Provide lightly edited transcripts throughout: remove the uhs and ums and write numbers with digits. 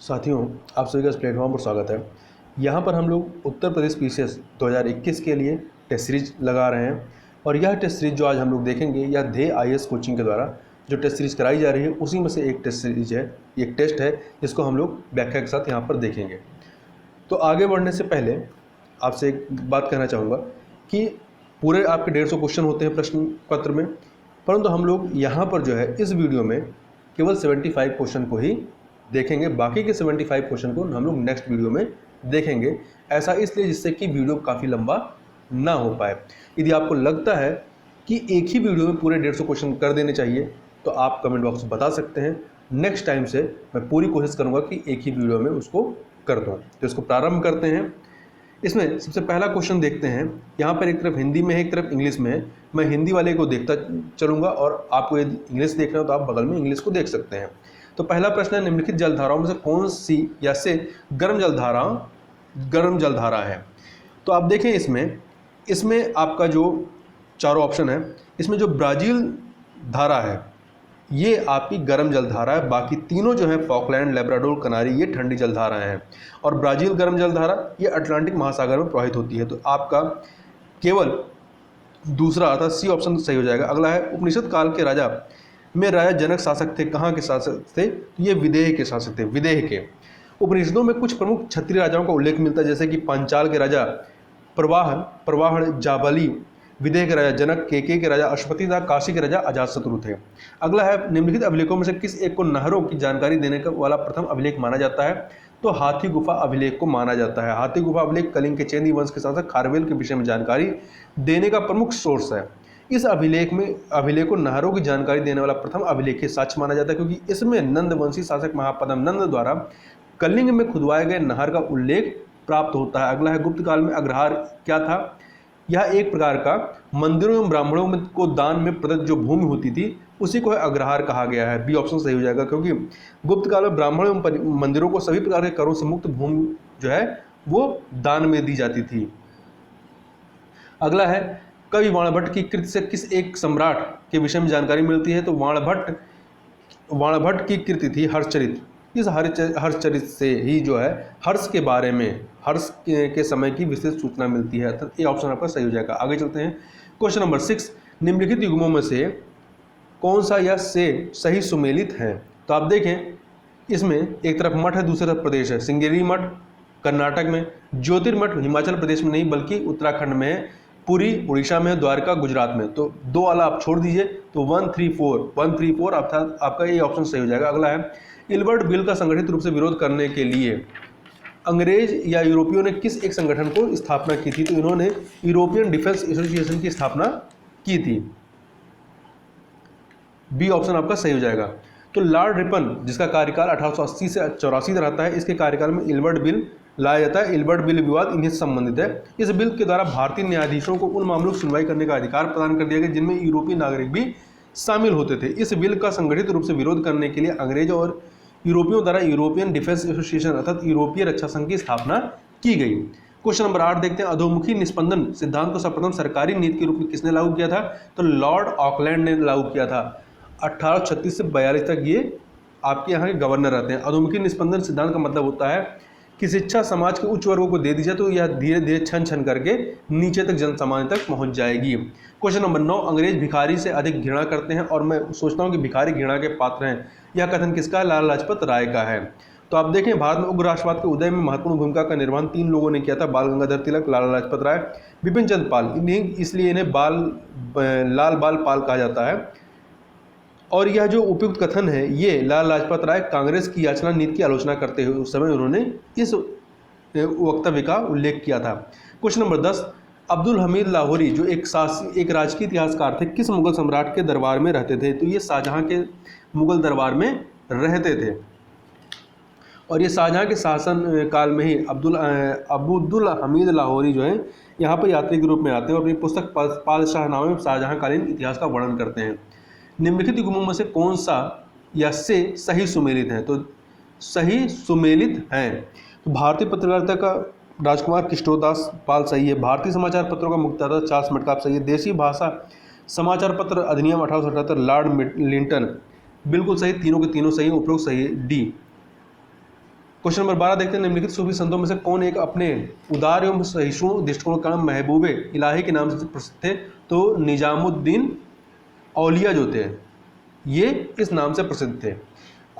साथियों, आप सभी का इस प्लेटफॉर्म पर स्वागत है। यहाँ पर हम लोग उत्तर प्रदेश पीसीएस 2021 के लिए टेस्ट सीरीज लगा रहे हैं और यह टेस्ट सीरीज जो आज हम लोग देखेंगे यह ध्येय आईएएस कोचिंग के द्वारा जो टेस्ट सीरीज कराई जा रही है उसी में से एक टेस्ट सीरीज है, एक टेस्ट है जिसको हम लोग व्याख्या के साथ यहाँ पर देखेंगे। तो आगे बढ़ने से पहले आपसे एक बात कहना चाहूँगा कि पूरे आपके 150 क्वेश्चन होते हैं प्रश्न पत्र में, परंतु हम लोग यहाँ पर जो है इस वीडियो में केवल 75 क्वेश्चन को ही देखेंगे। बाकी के 75 क्वेश्चन को हम लोग नेक्स्ट वीडियो में देखेंगे। ऐसा इसलिए जिससे कि वीडियो काफ़ी लंबा ना हो पाए। यदि आपको लगता है कि एक ही वीडियो में पूरे 150 क्वेश्चन कर देने चाहिए तो आप कमेंट बॉक्स में बता सकते हैं। नेक्स्ट टाइम से मैं पूरी कोशिश करूँगा कि एक ही वीडियो में उसको कर दूँ। तो इसको प्रारंभ करते हैं। इसमें सबसे पहला क्वेश्चन देखते हैं। यहाँ पर एक तरफ हिंदी में है, एक तरफ इंग्लिश में है। मैं हिंदी वाले को देखता चलूँगा और आपको यदि इंग्लिश देखना हो तो आप बगल में इंग्लिश को देख सकते हैं। तो पहला प्रश्न है, निम्नलिखित जलधाराओं में से कौन सी या से गर्म जलधारा है। तो आप देखें इसमें आपका जो चारों ऑप्शन है, इसमें जो ब्राज़ील धारा है ये आपकी गर्म जलधारा है। बाकी तीनों जो है फॉकलैंड, लेब्राडोर, कनारी, ये ठंडी जलधाराएं हैं। और ब्राज़ील गर्म जलधारा ये अटलांटिक महासागर में प्रवाहित होती है। तो आपका केवल दूसरा अर्थात सी ऑप्शन सही हो जाएगा। अगला है, उपनिषद काल के राजा में राजा जनक शासक थे, कहाँ के शासक थे? ये विदेह के शासक थे, विदेह के। उपनिषदों में कुछ प्रमुख क्षत्रिय राजाओं का उल्लेख मिलता है, जैसे कि पांचाल के राजा प्रवाह जाबली, विदेह के राजा जनक, केके के राजा अश्वति तथा काशी के राजा अजातशत्रु थे। अगला है, निम्नलिखित अभिलेखों में से किस एक को नहरों की जानकारी देने का वाला प्रथम अभिलेख माना जाता है? तो हाथी गुफा अभिलेख को माना जाता है। हाथी गुफा अभिलेख कलिंग के चेदी वंश के शासक खारवेल के विषय में जानकारी देने का प्रमुख सोर्स है। इस अभिलेख को नहरों की जानकारी देने वाला प्रथम अभिलेखीय साक्ष्य माना जाता है, क्योंकि इसमें नंदवंशी शासक महापद्म नंद द्वारा कलिंग में खुदवाए गए नहर का उल्लेख प्राप्त होता है। अगला है, गुप्त काल में अग्रहार क्या था? यह एक प्रकार का मंदिरों एवं ब्राह्मणों को दान में प्रदत्त जो भूमि होती थी उसी को अग्रहार कहा गया है। बी ऑप्शन सही हो जाएगा, क्योंकि गुप्त काल में ब्राह्मणों एवं मंदिरों को सभी प्रकार के करों से मुक्त भूमि जो है वो दान में दी जाती थी। अगला है, कवि वाणभट्ट की कृति से किस एक सम्राट के विषय में जानकारी मिलती है? तो वाणभट्ट की कृति थी हर्षचरित। इस हर्षचरित से ही जो है हर्ष के बारे में, हर्ष के समय की विशेष सूचना मिलती है। तो ये ऑप्शन आपका सही हो जाएगा। आगे चलते हैं। क्वेश्चन नंबर 6, निम्नलिखित युग्मों में से कौन सा या से सही सुमेलित है? तो आप देखें इसमें एक तरफ मठ है, दूसरी तरफ प्रदेश है। श्रृंगेरी मठ कर्नाटक में, ज्योतिर्मठ हिमाचल प्रदेश में नहीं बल्कि उत्तराखंड में है, पुरी उड़ीसा में, द्वारका गुजरात में। तो दो वाला आप छोड़ दीजिए। तो 134 अर्थात आपका ये ऑप्शन सही हो जाएगा। अगला है, इल्बर्ट बिल का संगठित रूप से विरोध करने के लिए अंग्रेज या यूरोपियों ने किस एक संगठन को स्थापना की थी? तो इन्होंने यूरोपियन डिफेंस एसोसिएशन की स्थापना की थी। बी ऑप्शन आपका सही हो जाएगा। तो लॉर्ड रिपन, जिसका कार्यकाल 1880 से 84 रहता है, इसके कार्यकाल में इल्बर्ट बिल लाया जाता है। इल्बर्ट बिल विवाद इन्हीं से संबंधित है। इस बिल के द्वारा भारतीय न्यायाधीशों को उन मामलों की सुनवाई करने का अधिकार प्रदान कर दिया गया जिनमें यूरोपीय नागरिक भी शामिल होते थे। इस बिल का संगठित रूप से विरोध करने के लिए अंग्रेज और यूरोपियों द्वारा यूरोपियन डिफेंस एसोसिएशन अर्थात यूरोपीय रक्षा संघ की स्थापना की गई। क्वेश्चन नंबर 8 देखते हैं। अधोमुखी निस्पंदन सिद्धांत को सर्वप्रथम सरकारी नीति के रूप में किसने लागू किया था? तो लॉर्ड ऑकलैंड ने लागू किया था। 1836 से 42 तक ये आपके यहाँ के गवर्नर रहते हैं। अधोमुखी निस्पंदन सिद्धांत का मतलब होता है कि शिक्षा समाज के उच्च वर्गों को दे दी जाए तो यह धीरे धीरे छन छन करके नीचे तक जन सामान्य तक पहुंच जाएगी। क्वेश्चन नंबर 9, अंग्रेज भिखारी से अधिक घृणा करते हैं और मैं सोचता हूं कि भिखारी घृणा के पात्र हैं। यह कथन किसका है? लाला लाजपत राय का है। तो आप देखें, भारत में उग्र राष्ट्रवाद के उदय में महत्वपूर्ण भूमिका का निर्वहन 3 लोगों ने किया था, बाल गंगाधर तिलक, लाला लाजपत राय, बिपिन चंद्र पाल। इसलिए इन्हें लाल बाल पाल कहा जाता है। और यह जो उपयुक्त कथन है ये लाला लाजपत राय कांग्रेस की याचना नीति की आलोचना करते हुए उस समय उन्होंने इस वक्तव्य का उल्लेख किया था। क्वेश्चन नंबर 10, अब्दुल हमीद लाहौरी जो एक राजकीय इतिहासकार थे, किस मुगल सम्राट के दरबार में रहते थे? तो ये शाहजहां के मुगल दरबार में रहते थे और ये शाहजहां के शासन काल में ही अब्दुल हमीद लाहौरी जो है यहाँ पर यात्री के रूप में आते हैं और अपनी पुस्तक पादशाहनामे में शाहजहां कालीन इतिहास का वर्णन करते हैं। निम्नलिखित युग्मों में से कौन सा या से सही सुमेलित है? तो सही सुमेलित हैं। तो भारतीय पत्रकारिता का राजकुमार किशोरदास पाल सही है। भारतीय समाचार पत्रों का मुख्यतः चार्ल्स मेटकाफ सही है। देशी भाषा समाचार पत्र अधिनियम 1877 लॉर्ड लिंटन बिल्कुल सही। तीनों के तीनों सही, उपरोक्त सही है। डी। क्वेश्चन नंबर 12 देखते हैं, निम्नलिखित सूफी संतों में से कौन एक अपने उदार एवं सहिष्णु दृष्टिकोण का महबूबे इलाही के नाम से प्रसिद्ध थे? तो निजामुद्दीन औलिया जो थे ये इस नाम से प्रसिद्ध थे।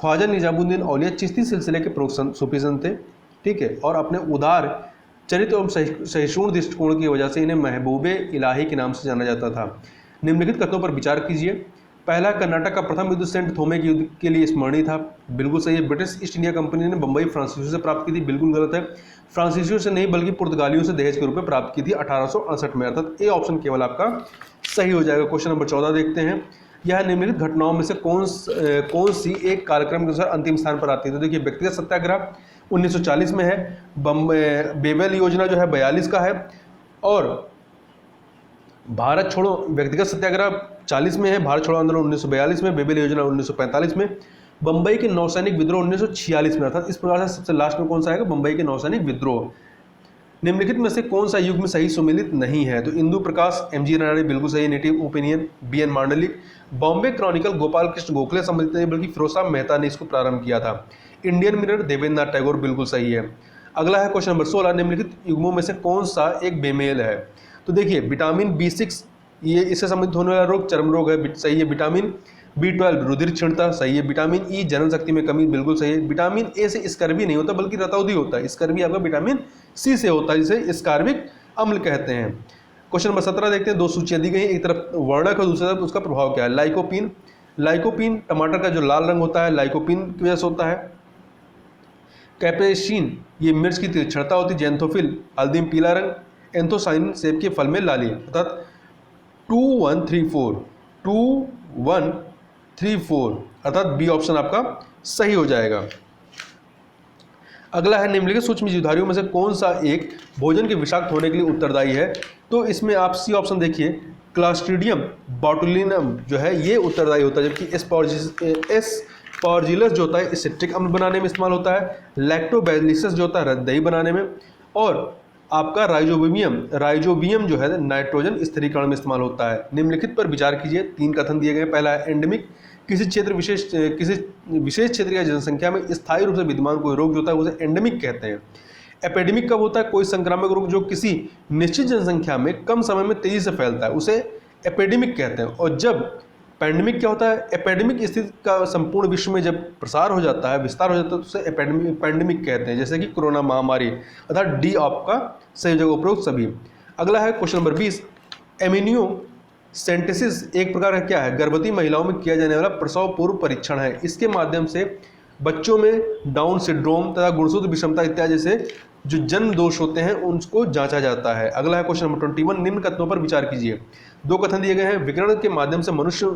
ख्वाजा निजामुद्दीन औलिया चिश्ती सिलसिले के प्रमुख सूफी संत थे, ठीक है, और अपने उदार चरित्र एवं सहिष्णु दृष्टिकोण की वजह से इन्हें महबूबे इलाही के नाम से जाना जाता था। निम्नलिखित कथनों पर विचार कीजिए। पहला, कर्नाटक का प्रथम युद्ध सेंट थोमे के युद्ध के लिए स्मरणीय था। बिल्कुल सही है। ब्रिटिश ईस्ट इंडिया कंपनी ने बंबई फ्रांसीसियों से प्राप्त की थी। बिल्कुल गलत है। फ्रांसीसियों से नहीं बल्कि पुर्तगालियों से दहेज के रूप में प्राप्त की थी 1868 में, अर्थात ए ऑप्शन केवल आपका सही हो जाएगा। क्वेश्चन नंबर 14 देखते हैं, यह निम्नलिखित घटनाओं में से कौन सी एक कार्यक्रम के अनुसार अंतिम स्थान पर आती है? तो देखिए, व्यक्तिगत सत्याग्रह 1940 में है, बेबेल योजना जो है 42 का है, और भारत छोड़ो व्यक्तिगत सत्याग्रह 40 में है, भारत छोड़ो आंदोलन 1942 में, बेबेल योजना 1945 में, बंबई के नौसैनिक विद्रोह 1946 में, अर्थात इस प्रकार से सबसे लास्ट में कौन सा आएगा? बंबई के नौसैनिक विद्रोह। निम्नलिखित में से कौन सा युग में सही सुमेलित नहीं है? तो इंदु प्रकाश, एमजी राणाडे बिल्कुल सही, Native Opinion BN Mandlik, Bombay Chronicle Gopal Krishna Gokhale सम्मिलित नहीं बल्कि फिरोज शाह मेहता ने इसको प्रारंभ किया था। इंडियन मिरर देवेंद्र नाथ टैगोर बिल्कुल सही है। अगला है क्वेश्चन नंबर 16, निम्नलिखित युग्मों में से कौन सा एक बेमेल है? तो देखिए, विटामिन B6 ये इससे संबंधित होने वाला रोग चर्म रोग है, सही है। विटामिन B12 रुधिर क्षीणता, सही है। विटामिन E जनन शक्ति में कमी, बिल्कुल सही है। विटामिन A से स्कर्वी नहीं होता बल्कि रतौंधी होता है। स्कर्वी आपका विटामिन C से होता है, जिसे स्कार्बिक अम्ल कहते हैं। क्वेश्चन नंबर 17 देखते हैं, दो सूचियां दी गई, एक तरफ वर्णक और दूसरी तरफ उसका प्रभाव क्या है? लाइकोपीन टमाटर का जो लाल रंग होता है लाइकोपीन की वजह से होता है। कैप्साइसिन ये मिर्च की तीक्ष्णता होती है। जेंथोफिल हल्दी में पीला रंग, एंथोसाइन सेब के फल में लाली, अर्थात 2134 अर्थात बी ऑप्शन आपका सही हो जाएगा। अगला है, निम्नलिखित सूक्ष्म जीवधारियों में से कौन सा एक भोजन के विषाक्त होने के लिए उत्तरदायी है? तो इसमें आप सी ऑप्शन देखिए, क्लास्ट्रीडियम बोटुलिनम जो है ये उत्तरदायी होता है, जबकि एस्परजिलस जो होता है सिट्रिक अम्ल बनाने में इस्तेमाल होता है। लैक्टोबैसिलस जो होता है दही बनाने में, और आपका राइजोबियम जो है नाइट्रोजन स्थिरीकरण में इस्तेमाल होता है। निम्नलिखित पर विचार कीजिए। 3 कथन दिए गए। पहला है, एंडेमिक किसी विशेष क्षेत्र या जनसंख्या में स्थायी रूप से विद्यमान कोई रोग जो होता है उसे एंडेमिक कहते हैं। एपिडेमिक कब होता है? कोई संक्रामक रोग जो किसी निश्चित जनसंख्या में कम समय में तेजी से फैलता है उसे एपिडेमिक कहते हैं। और जब पैंडेमिक क्या होता है? एपिडेमिक स्थिति का संपूर्ण विश्व में जब विस्तार हो जाता है तो उसे पैंडेमिक कहते हैं, जैसे कि कोरोना महामारी, अर्थात डी आपका सही जगह उपरोक्त सभी। अगला है क्वेश्चन नंबर 20, एमिनियोसेंटेसिस एक प्रकार का क्या है? गर्भवती महिलाओं में किया जाने वाला प्रसव पूर्व परीक्षण है। इसके माध्यम से बच्चों में डाउन सिंड्रोम तथा गुणसूत्र विषमता इत्यादि जैसे जो जन्म दोष होते हैं उनको जांचा जाता है। अगला है क्वेश्चन नंबर 21, निम्न कथनों पर विचार कीजिए। 2 कथन दिए गए हैं, विकिरण के माध्यम से मनुष्य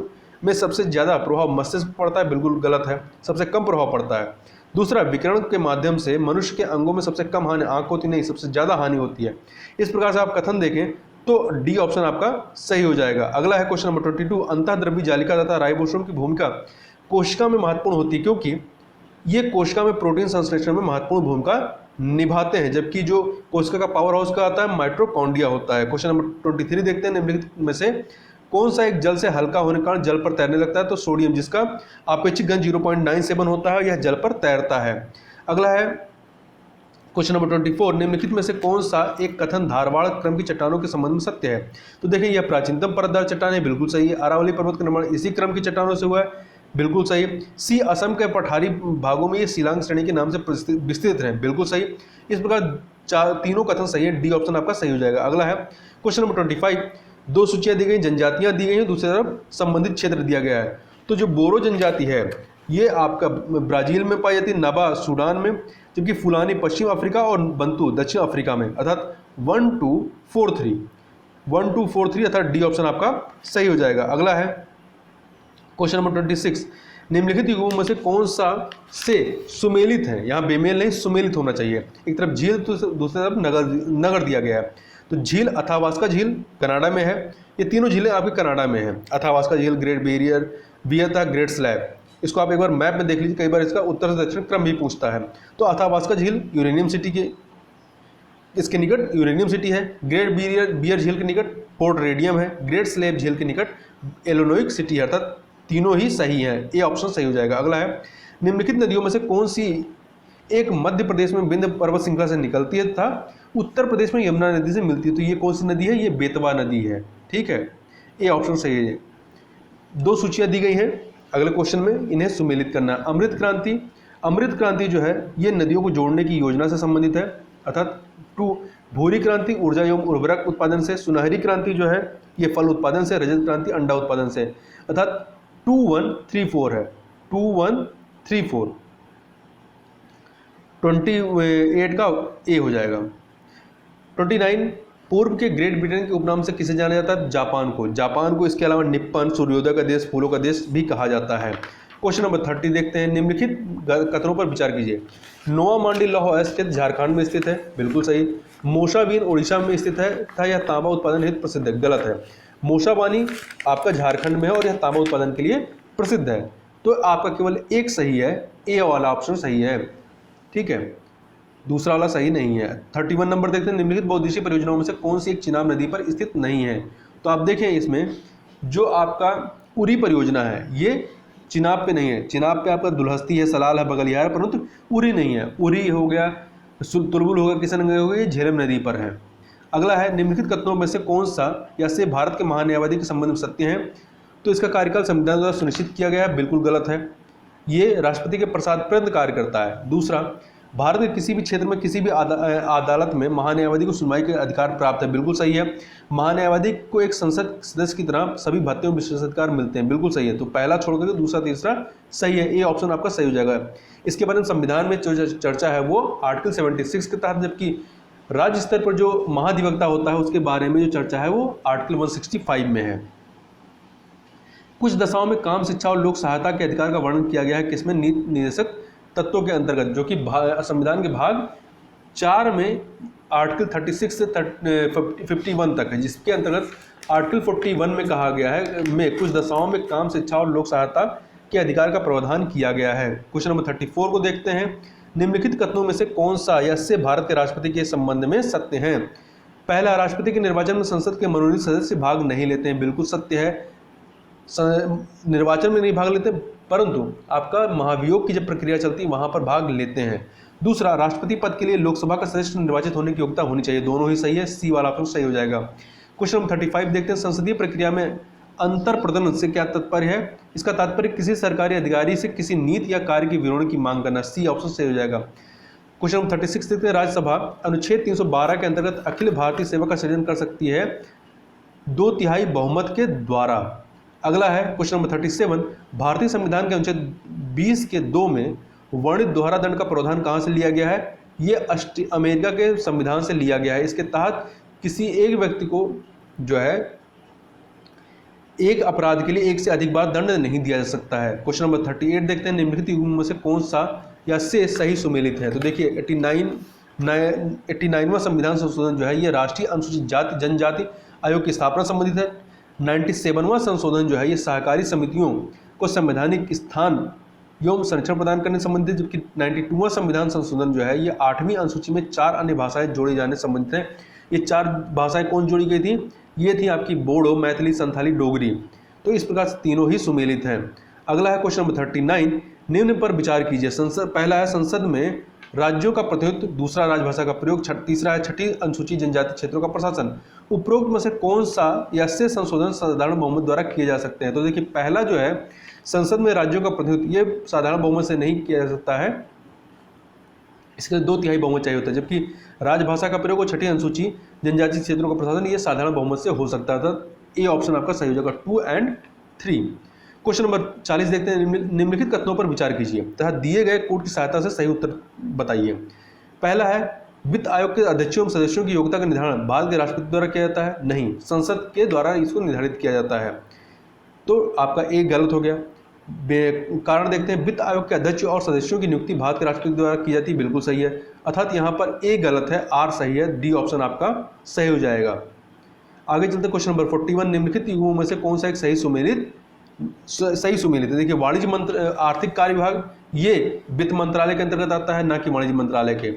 में सबसे ज्यादा प्रभाव मस्तिष्क पर पड़ता है, बिल्कुल गलत है, सबसे कम प्रभाव पड़ता है। दूसरा, विकिरण के माध्यम से मनुष्य के अंगों में सबसे कम हानि, आंख होती नहीं, सबसे ज्यादा हानि होती है। इस प्रकार से आप कथन देखें तो डी ऑप्शन आपका सही हो जाएगा। अगला है क्वेश्चन नंबर 22, अंतःद्रव्य जालिका तथा राइबोसोम की भूमिका कोशिका में महत्वपूर्ण होती है, क्योंकि ये कोशिका में प्रोटीन संश्लेषण में महत्वपूर्ण भूमिका निभाते हैं, जबकि जो कोशिका का पावर हाउस का आता है माइटोकॉन्ड्रिया होता है। क्वेश्चन नंबर 23 देखते हैं, निम्नलिखित में से कौन सा एक जल से हल्का होने के कारण जल पर तैरने लगता है? तो सोडियम, जिसका अपेक्षित घन 0.97 होता है, यह जल पर तैरता है। अगला है क्वेश्चन नंबर 24, निम्नलिखित में से कौन सा एक कथन धारवाड़ क्रम की चट्टानों के संबंध में सत्य है? तो देखिए, यह प्राचीनतम परतदार चट्टान है, बिल्कुल सही है। अरावली पर्वत का निर्माण इसी क्रम की चट्टानों से हुआ है, बिल्कुल सही। सी, असम के पठारी भागों में ये शिलांग श्रेणी के नाम से विस्तृत है, बिल्कुल सही। इस प्रकार तीनों कथन सही है, डी ऑप्शन आपका सही हो जाएगा। अगला है क्वेश्चन नंबर 25, 2 सूचियां दी गई, जनजातियां दी गई हैं, दूसरी तरफ संबंधित क्षेत्र दिया गया है। तो जो बोरो जनजाति है ये आपका ब्राजील में पाई जाती है, नाबा सूडान में, जबकि फुलानी पश्चिम अफ्रीका और बंतू दक्षिण अफ्रीका में, अर्थात 1243 अर्थात डी ऑप्शन आपका सही हो जाएगा। अगला है क्वेश्चन नंबर 26, निम्नलिखित युगों में से कौन सा से सुमेलित है? यहाँ बेमेल नहीं, सुमेलित होना चाहिए। एक तरफ झील तो दूसरी तरफ नगर दिया गया है। तो झील अथावास्का झील कनाडा में है, ये तीनों झीलें आपके कनाडा में हैं। अथावास्का झील, ग्रेट बैरियर, बियता, ग्रेट स्लैब। इसको आप एक बार मैप में देख लीजिए, कई बार इसका उत्तर से दक्षिण क्रम भी पूछता है। तो अथावास्का झील यूरेनियम सिटी के इसके निकट यूरेनियम सिटी है। ग्रेट बियर झील के निकट पोर्ट रेडियम है। ग्रेट स्लैब झील के निकट इलिनॉइस सिटी है, अर्थात तीनों ही सही हैं, ए ऑप्शन सही हो जाएगा। अगला है, निम्नलिखित नदियों में से कौन सी एक मध्य प्रदेश में विंध्य पर्वत श्रृंखला से निकलती है तथा उत्तर प्रदेश में यमुना नदी से मिलती है। तो ये कौन सी नदी है? ये बेतवा नदी है। ठीक है, ये ऑप्शन सही है। दो सूचियां दी गई हैं अगले क्वेश्चन में, इन्हें सुमेलित करना है। अमृत क्रांति, अमृत क्रांति जो है ये नदियों को जोड़ने की योजना से संबंधित है, अर्थात 2। भूरी क्रांति ऊर्जा एवं उर्वरक उत्पादन से। सुनहरी क्रांति जो है ये फल उत्पादन से। रजत क्रांति अंडा उत्पादन से, अर्थात 2, 1, 3, 4 है। 2, 1, 3, 4, 28 का ए हो जाएगा। 29, पूर्व के ग्रेट ब्रिटेन के उपनाम से किसे जाना जाता है? जापान को। जापान को इसके अलावा निप्पन, सूर्योदय का देश, फूलों का देश भी कहा जाता है। क्वेश्चन नंबर 30 देखते हैं। निम्नलिखित कथनों पर विचार कीजिए। नोआ मांडी लौह स्थित झारखंड में स्थित है, बिल्कुल सही। मोशाबीन उड़ीसा में स्थित है तथा यह तांबा उत्पादन हेतु प्रसिद्ध है, गलत है। मोशाबानी आपका झारखंड में है और यह तांबा उत्पादन के लिए प्रसिद्ध है। तो आपका केवल एक सही है, ए वाला ऑप्शन सही है। ठीक है, दूसरा वाला सही नहीं है। 31 नंबर देखते हैं। निम्नलिखित बहुउद्देशीय परियोजनाओं में से कौन सी एक चिनाब नदी पर स्थित नहीं है? तो आप देखें इसमें जो आपका उरी परियोजना है ये चिनाब पे नहीं है। चिनाब पे आपका दुल्हस्ती है, सलाल है, बगलियार है, परंतु उरी नहीं है। उरी हो गया, तुलबुल हो गया, किशनगंगा हो गया, ये झेलम नदी पर है। अगला है निम्नलिखित कथनों में से कौन सा या से भारत के महान्यायवादी के संबंध में सत्य है? तो इसका कार्यकाल संविधान द्वारा सुनिश्चित किया गया है, बिल्कुल गलत है। ये राष्ट्रपति के प्रसाद पर्यंत कार्य करता है। दूसरा, भारत के किसी भी क्षेत्र में किसी भी अदालत में महान्यायवादी को सुनवाई के अधिकार प्राप्त है, बिल्कुल सही है। महान्यायवादी को एक संसद सदस्य की तरह सभी भत्ते और विशेषाधिकार मिलते हैं, बिल्कुल सही है। तो पहला छोड़ करके दूसरा तीसरा सही है, ये ऑप्शन आपका सही हो जाएगा। इसके बारे में संविधान में जो चर्चा है वो आर्टिकल 76 के तहत, जबकि राज्य स्तर पर जो महाधिवक्ता होता है उसके बारे में जो चर्चा है वो आर्टिकल 165 में है। कुछ दशाओं में काम, शिक्षा और लोक सहायता के अधिकार का वर्णन किया गया है, किसमें? नीति निर्देशक तत्वों के अंतर्गत, जो कि संविधान के भाग 4 में आर्टिकल 36 से 51 तक है, जिसके अंतर्गत आर्टिकल 41 में कहा गया है में कुछ दशाओं में काम, शिक्षा और लोक सहायता के अधिकार का प्रावधान किया गया है। क्वेश्चन नंबर 34 को देखते हैं। निम्नलिखित कथनों में से कौन सा या से भारत के राष्ट्रपति के संबंध में सत्य है? पहला, राष्ट्रपति के निर्वाचन में संसद के मनोनीत सदस्य भाग नहीं लेते हैं, बिल्कुल सत्य है। निर्वाचन में नहीं भाग लेते, परंतु आपका महाभियोग की जब प्रक्रिया चलती है वहां पर भाग लेते हैं। दूसरा, राष्ट्रपति पद के लिए लोकसभा का सदस्य निर्वाचित होने की योग्यता होनी चाहिए, दोनों ही सही है, सी वाला ऑप्शन सही हो जाएगा। क्वेश्चन नंबर 35 देखते हैं। संसदीय प्रक्रिया में अंतर प्रदर्शन से क्या तात्पर्य है? इसका तात्पर्य किसी सरकारी अधिकारी से किसी नीति या कार्य की विवरण की मांग करना, सी ऑप्शन सही हो जाएगा। क्वेश्चन नंबर 36 देखते हैं। राज्यसभा अनुच्छेद 312 के अंतर्गत अखिल भारतीय सेवा का सृजन कर सकती है 2/3 बहुमत के द्वारा। अगला है क्वेश्चन नंबर 37। भारतीय संविधान के अनुच्छेद 20 के 2 में वर्णित दोहरा दंड का प्रावधान कहां से लिया गया है? ये अमेरिका के संविधान से लिया गया है। इसके तहत किसी एक व्यक्ति को जो है एक अपराध के लिए एक से अधिक बार दंड नहीं दिया जा सकता है। क्वेश्चन नंबर 38 देखते हैं। निम्नलिखित युग्म में से कौन सा या से सही सुमेलित है? तो देखिए 89वां संविधान संशोधन जो है ये राष्ट्रीय अनुसूचित जाति जनजाति आयोग की स्थापना संबंधित है। 97वां संशोधन जो है ये सहकारी समितियों को संवैधानिक स्थान एवं संरक्षण प्रदान करने संबंधित, जबकि 92वां संविधान संशोधन जो है ये 8वीं अनुसूची में 4 अन्य भाषाएं जोड़े जाने संबंधित है। ये 4 भाषाएं कौन जोड़ी गई थी? ये थी आपकी बोडो, मैथिली, संथाली, डोगरी। तो इस प्रकार से तीनों ही सुमेलित हैं। अगला है क्वेश्चन नंबर 39। निम्न पर विचार कीजिए। पहला है संसद में राज्यों का प्रतिनिधित्व, दूसरा राजभाषा का प्रयोग, तीसरा है 6ठी अनुसूची जनजाति क्षेत्रों का प्रशासन। उपरोक्त में से कौन सा या से संशोधन साधारण बहुमत द्वारा किए जा सकते हैं? तो देखिए पहला जो है संसद में राज्यों का प्रतिनिधित्व, ये साधारण बहुमत से नहीं किया जा सकता है, इसके लिए 2/3 बहुमत चाहिए होता है, जबकि राजभाषा का प्रयोग और 6ठी अनुसूची जनजाति क्षेत्रों का प्रशासन ये साधारण बहुमत से हो सकता है। तो ए ऑप्शन आपका सही हो जाएगा, 2 और 3। क्वेश्चन नंबर 40 देखते हैं। निम्नलिखित कथनों पर विचार कीजिए तथा दिए गए कोड की सहायता से सही उत्तर बताइए। पहला है वित्त आयोग के अध्यक्षों एवं सदस्यों की योग्यता का निर्धारण भारत के राष्ट्रपति द्वारा किया जाता है, नहीं, संसद के द्वारा इसको निर्धारित किया जाता है। तो आपका एक गलत हो गया। कारण देखते हैं। वित्त आयोग के अध्यक्ष और सदस्यों की नियुक्ति भारत के राष्ट्रपति द्वारा की जाती है, बिल्कुल सही है, अर्थात यहाँ पर ए गलत है, आर सही है, डी ऑप्शन आपका सही हो जाएगा। आगे चलते क्वेश्चन नंबर 41। निम्नलिखित युग्मों में से कौन सा एक सही सुमेलित है? देखिए वाणिज्य मंत्र आर्थिक कार्य विभाग ये वित्त मंत्रालय के अंतर्गत आता है, ना कि वाणिज्य मंत्रालय के,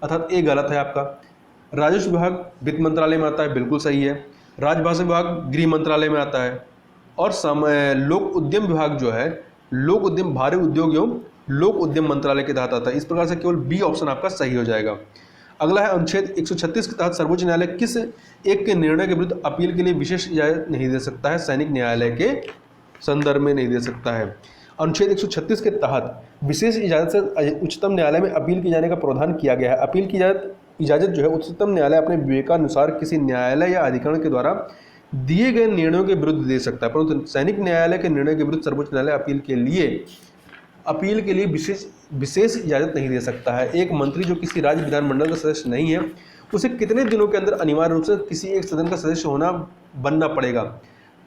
अर्थात ए गलत है आपका। राजस्व विभाग वित्त मंत्रालय में आता है, बिल्कुल सही है। राजभाषा विभाग गृह मंत्रालय में आता है। और लोक उद्यम विभाग जो है, लोक उद्यम भारी उद्योग एवं लोक उद्यम मंत्रालय के तहत आता है। इस प्रकार से केवल बी ऑप्शन आपका सही हो जाएगा। अगला है अनुच्छेद 136 के तहत सर्वोच्च न्यायालय किस एक के निर्णय के विरुद्ध अपील के लिए विशेष इजाजत नहीं दे सकता है? सैनिक न्यायालय के संदर्भ में नहीं दे सकता है। अनुच्छेद 136 के तहत विशेष इजाजत से उच्चतम न्यायालय में अपील किए जाने का प्रावधान किया गया है। अपील की इजाजत जो है उच्चतम न्यायालय अपने विवेकानुसार किसी न्यायालय या अधिकरण के द्वारा दिए गए निर्णयों के विरुद्ध दे सकता है, परंतु सैनिक न्यायालय के निर्णय के विरुद्ध सर्वोच्च न्यायालय अपील के लिए विशेष इजाजत नहीं दे सकता है। एक मंत्री जो किसी राज्य विधानमंडल का सदस्य नहीं है, उसे कितने दिनों के अंदर अनिवार्य रूप से किसी एक सदन का सदस्य बनना पड़ेगा?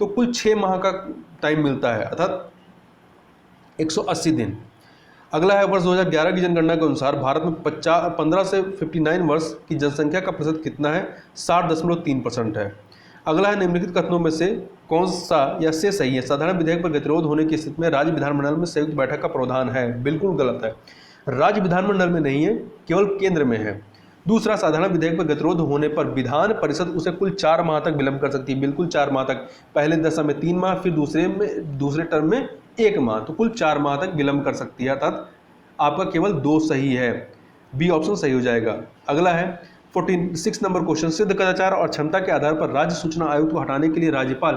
तो कुल 6 माह का टाइम मिलता है, अर्थात 180 दिन। अगला है वर्ष 2011 की जनगणना के अनुसार भारत में 15 से 59 वर्ष की जनसंख्या का प्रतिशत कितना है? 60.3% है। अगला है निम्नलिखित कथनों में से कौन सा या से सही है? साधारण विधेयक पर गतिरोध होने की स्थिति में राज्य विधानमंडल में संयुक्त बैठक का प्रावधान है। बिल्कुल गलत है, राज्य विधानमंडल में नहीं है, केवल केंद्र में है। दूसरा, साधारण विधेयक पर गतिरोध होने पर विधान परिषद उसे कुल 4 माह तक विलंब कर सकती है। बिल्कुल 4 माह तक, पहले दशा में 3 माह, फिर दूसरे टर्म में 1 माह, तो कुल 4 माह तक विलंब कर सकती है। अर्थात आपका केवल 2 सही है, बी ऑप्शन सही हो जाएगा। अगला है 46 नंबर क्वेश्चन, सिद्ध कदाचार और क्षमता के आधार पर राज्य सूचना आयुक्त को हटाने के लिए राज्यपाल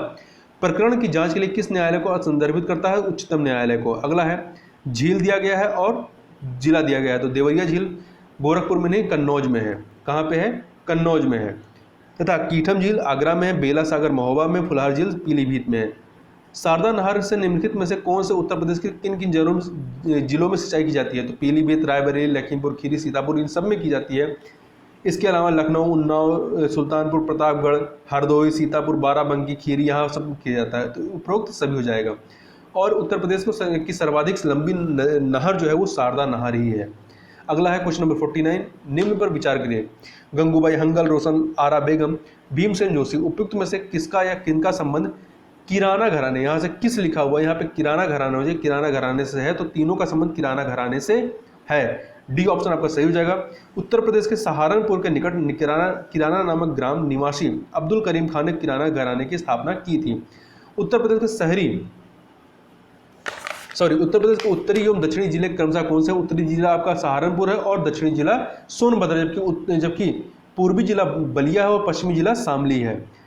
प्रकरण की जांच के लिए किस न्यायालय को संदर्भित करता है? उच्चतम न्यायालय को। अगला है झील दिया गया है और जिला दिया गया है, तो देवरिया झील गोरखपुर में नहीं, कन्नौज में है। कहाँ पे है? कन्नौज में है। तथा कीठम झील आगरा में है, बेला सागर महोबा में, फुलहार झील पीलीभीत में है। शारदा नहर से निम्नलिखित में से कौन से उत्तर प्रदेश के किन किन जिलों में सिंचाई की जाती है? तो पीलीभीत, रायबरेली, लखीमपुर खीरी, सीतापुर, इन सब में की जाती है। इसके अलावा लखनऊ, उन्नाव, सुल्तानपुर, प्रतापगढ़, हरदोई, सीतापुर, बाराबंकी, खीरी, यहाँ सब किया जाता है, तो उपरोक्त सभी हो जाएगा। और उत्तर प्रदेश की सर्वाधिक लंबी नहर जो है वो शारदा नहर ही है। अगला है क्वेश्चन नंबर 49, निम्न पर विचार करिए। गंगूबाई हंगल, रोशन आरा बेगम, भीमसेन जोशी, उपयुक्त में से किसका या किनका संबंध किराना घराने, यहाँ से किस लिखा हुआ है, यहाँ पे किराना घराना हो जाए, किराना घराने से है, तो तीनों का संबंध किराना घराने से है। डी ऑप्शन आपका सही हो जाएगा। उत्तर प्रदेश के सहारनपुर के निकट किराना नामक ग्राम निवासी अब्दुल करीम खान ने किराना घराने की स्थापना की थी। उत्तर प्रदेश के उत्तरी एवं दक्षिणी जिले क्रमशः कौन से? उत्तरी जिला आपका सहारनपुर है और दक्षिणी जिला सोनभद्र, जबकि पूर्वी जिला बलिया है और पश्चिमी जिला शामली है।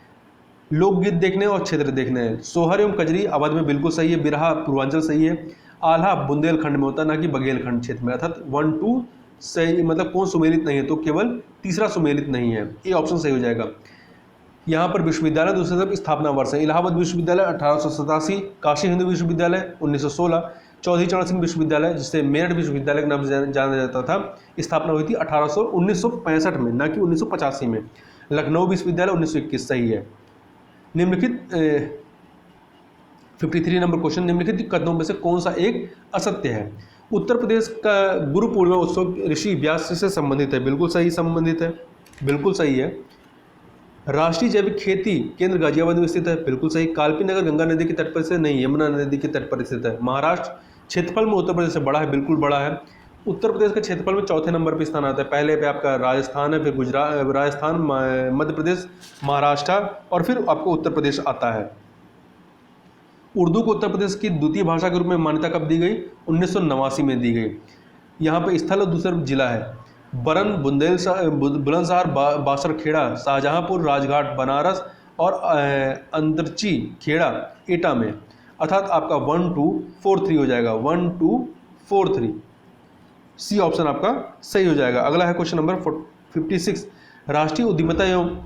लोकगीत देखने और क्षेत्र देखने हैं। सोहर एवं कजरी अवध में बिल्कुल सही है, बिरहा पूर्वांचल सही है, आल्हा बुंदेलखंड में होता है, ना कि बघेलखंड क्षेत्र में। अर्थात 1, 2 सही, मतलब कौन सुमेलित नहीं है? तो केवल तीसरा सुमेलित नहीं है, ये ऑप्शन सही हो जाएगा। यहाँ पर विश्वविद्यालय दूसरे तरफ स्थापना वर्ष है। इलाहाबाद विश्वविद्यालय 1887, काशी हिंदू विश्वविद्यालय 1916, चौधरी चरण सिंह विश्वविद्यालय जिसे मेरठ विश्वविद्यालय के नाम से जाना जाता था, स्थापना हुई थी 1965 में, ना कि 1985 में। लखनऊ विश्वविद्यालय 1921 सही है। निम्नलिखित 53 नंबर क्वेश्चन, निम्नलिखित कथनों में से कौन सा एक असत्य है? उत्तर प्रदेश का गुरु पूर्णिमा उत्सव ऋषि व्यास से संबंधित है। बिल्कुल सही संबंधित है, बिल्कुल सही है। राष्ट्रीय जैविक खेती केंद्र गाजियाबाद में स्थित है। बिल्कुल सही। कालपी नगर गंगा नदी के तट पर से नहीं, यमुना नदी के तट पर स्थित है। महाराष्ट्र क्षेत्रफल में उत्तर प्रदेश से बड़ा है। बिल्कुल बड़ा है। उत्तर प्रदेश के क्षेत्रफल में चौथे नंबर पर स्थान आता है। पहले पे आपका राजस्थान है, फिर गुजरात, राजस्थान, मध्य प्रदेश, महाराष्ट्र और फिर आपको उत्तर प्रदेश आता है। उर्दू को उत्तर प्रदेश की द्वितीय भाषा के रूप में मान्यता कब दी गई? 1989 में दी गई। यहाँ पे स्थल और दूसरा जिला है बरन, बुलंदशहर, बासरखेड़ा, शाहजहांपुर, राजघाट, बनारस और अंदरची खेड़ा एटा में। अर्थात आपका 1, 2, 4, 3 हो जाएगा। 1, 2, 4, 3 सी ऑप्शन आपका सही हो जाएगा। अगला है क्वेश्चन नंबर 56, राष्ट्रीय उद्यमिता एवं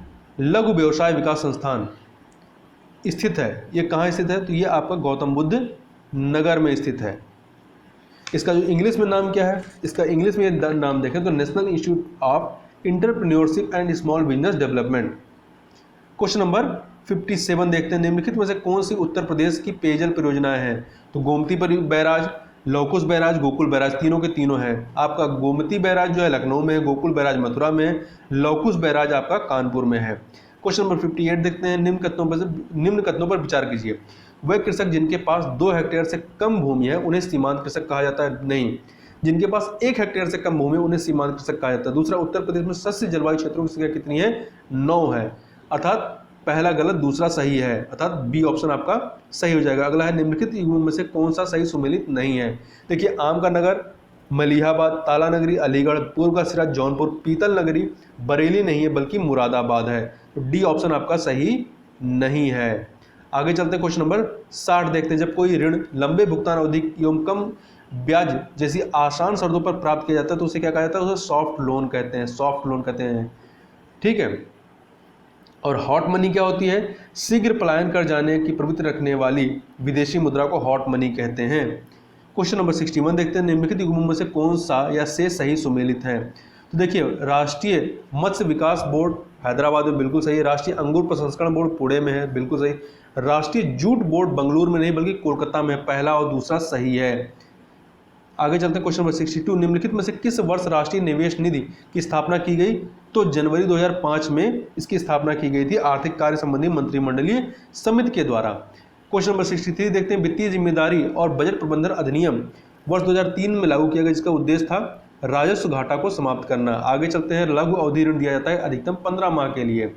लघु व्यवसाय विकास संस्थान स्थित है। ये कहाँ स्थित है? तो ये आपका गौतम बुद्ध नगर में स्थित है। इसका जो इंग्लिश में नाम क्या है? इसका इंग्लिश में नाम देखें तो national institute of entrepreneurship and small business development. Question number 57 देखते हैं, निम्नलिखित में से कौन सी उत्तर प्रदेश की पेयजल परियोजनाएं हैं? तो Gomti barrage, Lavkush barrage, Gokul barrage, तीनों के तीनों हैं। आपका गोमती बैराज जो है लखनऊ में है, गोकुल बैराज मथुरा में है, लौकुश बैराज आपका कानपुर में है। क्वेश्चन नंबर 58 देखते हैं, निम्न कथनों पर विचार कीजिए। वह कृषक जिनके पास 2 हेक्टेयर से कम भूमि है उन्हें सीमांत कृषक कहा जाता है? नहीं। जिनके पास 1 हेक्टेयर से कम भूमि है उन्हें सीमांत कृषक कहा जाता है। दूसरा, उत्तर प्रदेश में शस्य जलवायु क्षेत्रों की संख्या कितनी है? 9 है। अर्थात पहला गलत दूसरा सही है, अर्थात बी ऑप्शन आपका सही हो जाएगा। अगला है निम्नलिखित युग्मों में से कौन सा सही सुमेलित नहीं है। देखिए आम का नगर, मलिहाबाद, ताला नगरी, अलीगढ़, पूर्व का सिरा, जौनपुर, पीतल नगरी, बरेली नहीं है बल्कि मुरादाबाद है। तो डी ऑप्शन आपका सही नहीं है। आगे चलते हैं क्वेश्चन नंबर 60 देखते हैं। जब कोई ऋण लंबे भुगतान अवधि एवं कम ब्याज जैसी आसान शर्तों पर प्राप्त किया जाता है तो उसे क्या कहा जाता है, उसे सॉफ्ट लोन कहते हैं, सॉफ्ट लोन कहते हैं, ठीक है। और हॉट मनी क्या होती है, शीघ्र पलायन कर जाने की प्रवृत्ति रखने वाली विदेशी मुद्रा को हॉट मनी कहते हैं। क्वेश्चन नंबर 61 देखते हैं। निम्नलिखित युग्मों में से कौन सा या से सही सुमेलित है। तो देखिए राष्ट्रीय मत्स्य विकास बोर्ड हैदराबाद में बिल्कुल सही है, राष्ट्रीय अंगूर प्रसंस्करण बोर्ड पुणे में है, बिल्कुल सही, राष्ट्रीय जूट बोर्ड बंगलुरु में नहीं बल्कि कोलकाता में, पहला और दूसरा सही है। आगे चलते हैं क्वेश्चन नंबर 62। निम्नलिखित में से किस वर्ष राष्ट्रीय निवेश निधि की स्थापना की गई। तो जनवरी 2005 में इसकी स्थापना की गई थी आर्थिक कार्य संबंधी मंत्रिमंडलीय समिति के द्वारा। क्वेश्चन नंबर 63 देखते हैं। वित्तीय जिम्मेदारी और बजट प्रबंधन अधिनियम वर्ष 2003 में लागू किया गया, जिसका उद्देश्य था राजस्व घाटा को समाप्त करना। आगे चलते हैं। लघु अवधि ऋण दिया जाता है अधिकतम 15 माह के लिए।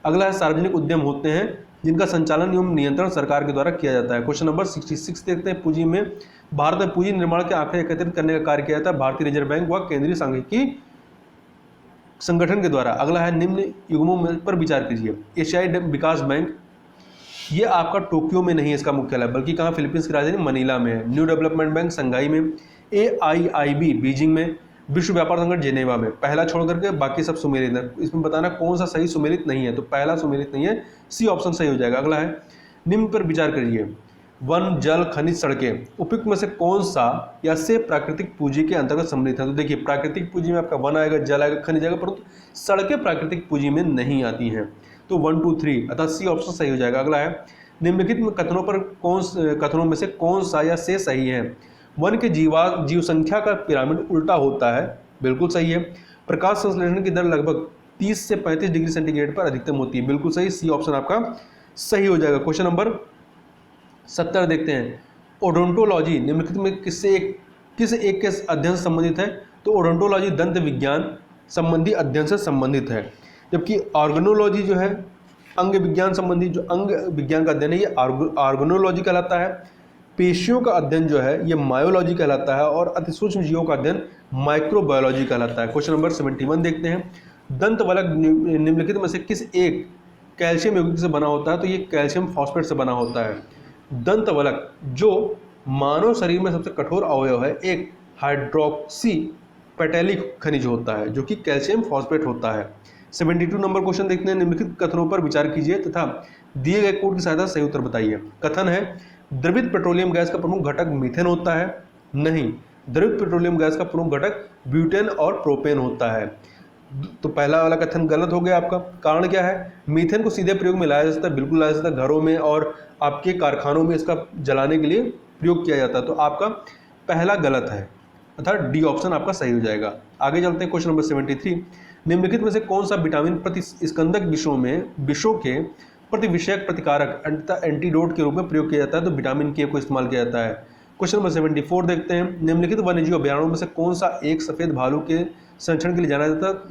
अगला है सार्वजनिक उद्यम होते हैं जिनका संचालन एवं नियंत्रण सरकार के द्वारा किया जाता है। क्वेश्चन नंबर 66 देखते हैं। पूंजी में भारत में पूंजी निर्माण के आंकड़े एकत्रित करने का कार्य किया जाता है भारतीय रिजर्व बैंक व केंद्रीय सांख्यिकी संगठन के द्वारा। अगला है निम्न युग्मों पर विचार कीजिए। एशियाई विकास बैंक, ये आपका टोक्यो में नहीं है इसका मुख्यालय, बल्कि कहाँ, फिलीपींस की राजधानी मनीला में है। न्यू डेवलपमेंट बैंक संघाई में, AIIB बीजिंग में, विश्व व्यापार संगठन जेनेवा में। पहला छोड़ करके बाकी सब सुमेलित है। इसमें बताना कौन सा सही सुमेलित नहीं है। तो पहला सुमेलित नहीं है, सी ऑप्शन सही हो जाएगा। अगला है निम्न पर विचार करिए। वन, जल, खनिज, सड़कें उपयुक्त में से कौन सा या से प्राकृतिक पूंजी के अंतर्गत सम्मिलित है। तो देखिए प्राकृतिक पूंजी में आपका वन आएगा, जल आएगा, खनिज आएगा, परंतु सड़कें प्राकृतिक पूंजी में नहीं आती हैं। तो 1, 2, 3 अर्थात सी ऑप्शन सही हो जाएगा। अगला है निम्नलिखित कथनों में से कौन सा या से सही है। वन के जीव संख्या का पिरामिड उल्टा होता है, बिल्कुल सही है। प्रकाश संश्लेषण की दर लगभग 30 से 35 डिग्री सेंटीग्रेड पर अधिकतम होती है, बिल्कुल सही, सी ऑप्शन आपका सही हो जाएगा। क्वेश्चन नंबर 70 देखते हैं। ओडोंटोलॉजी निम्नलिखित में किस एक के अध्ययन से संबंधित है। तो ओडोंटोलॉजी दंत विज्ञान संबंधी अध्ययन से संबंधित है, जबकि ऑर्गेनोलॉजी जो है अंग विज्ञान संबंधी, जो अंग विज्ञान का अध्ययन है ये ऑर्गेनोलॉजी कहलाता है। पेशियों का अध्ययन जो है ये मायोलॉजी कहलाता है और अति सूक्ष्म जीवों का अध्ययन माइक्रोबायोलॉजी कहलाता है। क्वेश्चन नंबर 71 देखते हैं। दंत वलक निम्नलिखित में से किस एक कैल्शियम यौगिक से बना होता है। तो ये कैल्शियम फॉस्फेट से बना होता है। दंत वलक जो मानव शरीर में सबसे कठोर अवयव है, एक हाइड्रोक्सी पेटेलिक खनिज होता है जो कि कैल्शियम फॉस्फेट होता है। 72 नंबर क्वेश्चन देखते हैं। निम्नलिखित कथनों पर विचार कीजिए तथा दिए गए कोड की सहायता से सही उत्तर बताइए। कथन है द्रवित पेट्रोलियम गैस का प्रमुख घटक मीथेन होता है। नहीं, द्रवित पेट्रोलियम गैस का प्रमुख घटक ब्यूटेन और प्रोपेन होता है। तो पहला वाला कथन गलत हो गया आपका। कारण क्या है, मीथेन को सीधे प्रयोग में लाया जा सकता है, बिल्कुल लाया जा सकता है, घरों में और आपके कारखानों में इसका जलाने के लिए प्रयोग किया जाता है। तो आपका पहला गलत है, अर्थात डी ऑप्शन आपका सही हो जाएगा। आगे चलते हैं क्वेश्चन नंबर 73। निम्नलिखित में से कौन सा विटामिन प्रतिस्कंदक विषों के प्रति विषयक प्रतिकारक एंटीडोट के रूप में प्रयोग किया जाता है। तो विटामिन के को इस्तेमाल किया जाता है। क्वेश्चन नंबर 74 देखते हैं। निम्नलिखित वन्यजीव अभयारण्यों में से कौन सा एक सफेद भालू के संरक्षण के लिए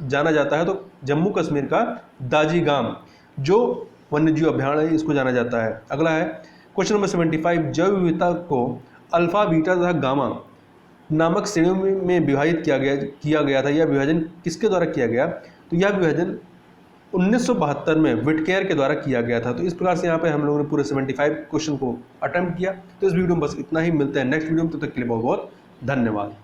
जाना जाता है। तो जम्मू कश्मीर का दाजीगाम जो वन्यजीव अभयारण्य है इसको जाना जाता है। अगला है क्वेश्चन नंबर 75। जैव विविधता को अल्फा, बीटा तथा गामा नामक श्रेणियों में विभाजित किया गया था। यह विभाजन किसके द्वारा किया गया। तो यह विभाजन 1972 में विटकेयर के द्वारा किया गया था। तो इस प्रकार से यहाँ पे हम लोगों ने पूरे 75 क्वेश्चन को अटेम्प्ट किया। तो इस वीडियो में बस इतना ही, मिलते हैं नेक्स्ट वीडियो में, तब तक के लिए बहुत बहुत धन्यवाद।